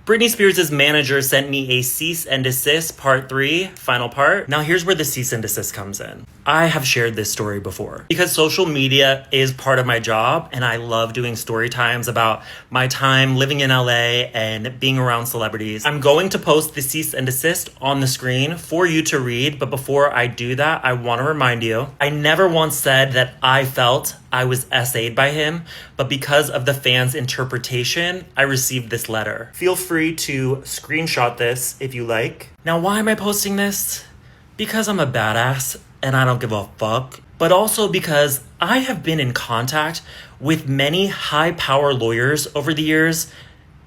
Britney Spears' manager sent me a cease and desist part 3, final part. Now here's where the cease and desist comes in. I have shared this story before because social media is part of my job and I love doing story times about my time living in LA and being around celebrities. I'm going to post the cease and desist on the screen for you to read, but before I do that, I want to remind you, I never once said that I felt I was essayed by him, but because of the fans' interpretation, I received this letter. Feel free to screenshot this if you like. Now, why am I posting this? Because I'm a badass and I don't give a fuck, but also because I have been in contact with many high-power lawyers over the years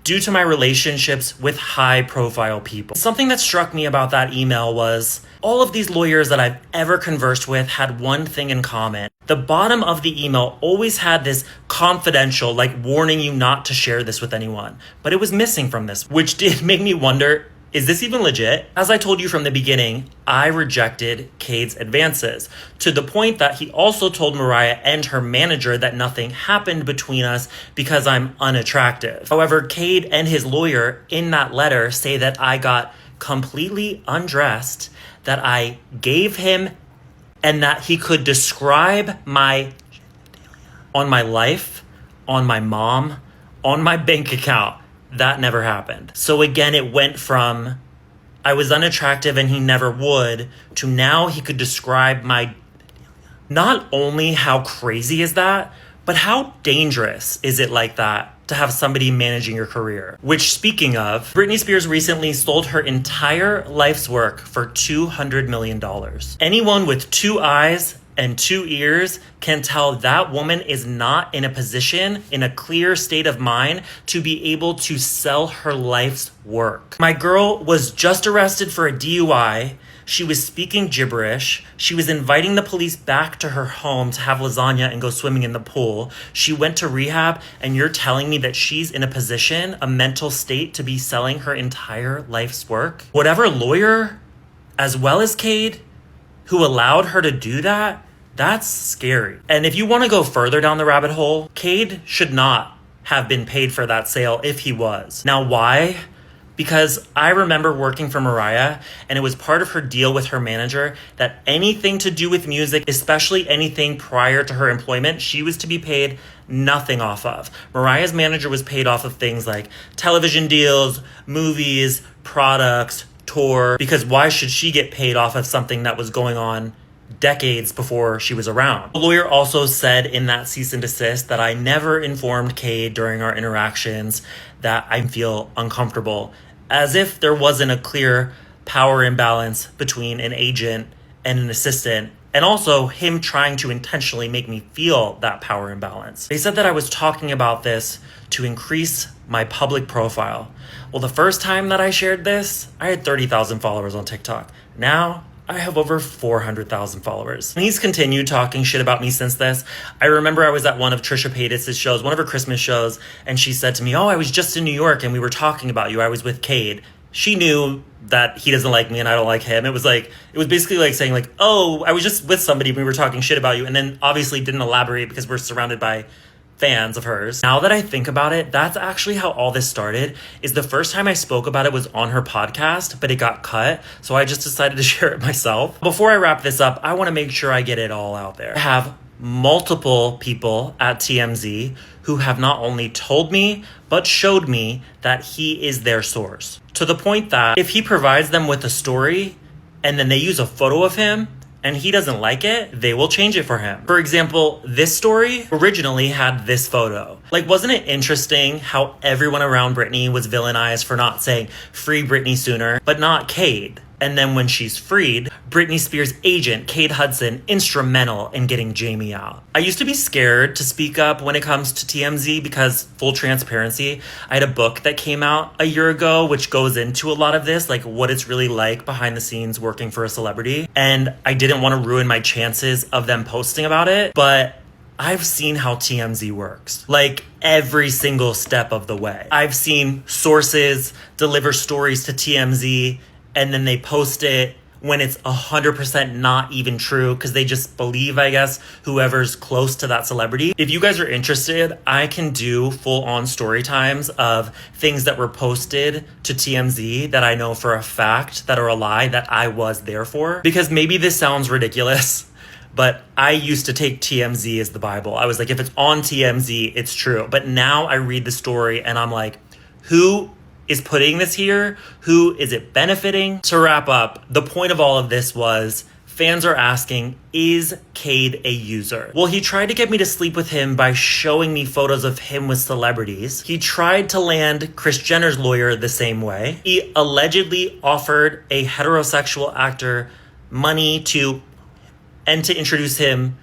due to my relationships with high-profile people. Something that struck me about that email was all of these lawyers that I've ever conversed with had one thing in common. The bottom of the email always had this confidential, like warning you not to share this with anyone, but it was missing from this, which did make me wonder, is this even legit? As I told you from the beginning, I rejected Cade's advances to the point that he also told Mariah and her manager that nothing happened between us because I'm unattractive. However, Cade and his lawyer in that letter say that I got completely undressed, that I gave him, and that he could describe on my life, on my mom, on my bank account. That never happened. So again, it went from I was unattractive and he never would to now he could describe my... Not only how crazy is that, but how dangerous is it like that to have somebody managing your career? Which, speaking of, Britney Spears recently sold her entire life's work for $200 million. Anyone with 2 eyes and 2 ears can tell that woman is not in a position, in a clear state of mind, to be able to sell her life's work. My girl was just arrested for a DUI. She was speaking gibberish. She was inviting the police back to her home to have lasagna and go swimming in the pool. She went to rehab, and you're telling me that she's in a position, a mental state, to be selling her entire life's work? Whatever lawyer, as well as Cade, who allowed her to do that, that's scary. And if you want to go further down the rabbit hole, Cade should not have been paid for that sale if he was. Now, why? Because I remember working for Mariah, and it was part of her deal with her manager that anything to do with music, especially anything prior to her employment, she was to be paid nothing off of. Mariah's manager was paid off of things like television deals, movies, products, tour, because why should she get paid off of something that was going on decades before she was around? The lawyer also said in that cease and desist that I never informed Cade during our interactions that I feel uncomfortable, as if there wasn't a clear power imbalance between an agent and an assistant, and also him trying to intentionally make me feel that power imbalance. They said that I was talking about this to increase my public profile. Well, the first time that I shared this, I had 30,000 followers on TikTok. Now, I have over 400,000 followers. And he's continued talking shit about me since this. I remember I was at one of Trisha Paytas' shows, one of her Christmas shows, and she said to me, "Oh, I was just in New York and we were talking about you. I was with Cade." She knew that he doesn't like me and I don't like him. It was basically like saying like, "Oh, I was just with somebody and we were talking shit about you," and then obviously didn't elaborate because we're surrounded by fans of hers. Now that I think about it, that's actually how all this started. Is the first time I spoke about it was on her podcast, but it got cut, so I just decided to share it myself. Before I wrap this up, I want to make sure I get it all out there. I have multiple people at TMZ who have not only told me, but showed me that he is their source. To the point that if he provides them with a story and then they use a photo of him, and he doesn't like it, they will change it for him. For example, this story originally had this photo. Like, wasn't it interesting how everyone around Britney was villainized for not saying free Britney sooner, but not Cade? And then when she's freed, Britney Spears' agent, Cade Hudson, instrumental in getting Jamie out. I used to be scared to speak up when it comes to TMZ because, full transparency, I had a book that came out a year ago which goes into a lot of this, like what it's really like behind the scenes working for a celebrity. And I didn't want to ruin my chances of them posting about it, but I've seen how TMZ works, like every single step of the way. I've seen sources deliver stories to TMZ and then they post it when it's 100% not even true because they just believe, I guess, whoever's close to that celebrity. If you guys are interested, I can do full-on story times of things that were posted to TMZ that I know for a fact that are a lie that I was there for. Because maybe this sounds ridiculous, but I used to take TMZ as the Bible. I was like, if it's on TMZ, it's true. But now I read the story and I'm like, who is putting this here? Who is it benefiting? To wrap up, the point of all of this was fans are asking, is Cade a user? Well, he tried to get me to sleep with him by showing me photos of him with celebrities. He tried to land Kris Jenner's lawyer the same way. He allegedly offered a heterosexual actor money to introduce him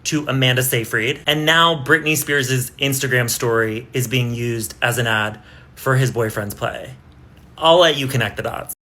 to Amanda Seyfried. And now Britney Spears' Instagram story is being used as an ad for his boyfriend's play. I'll let you connect the dots.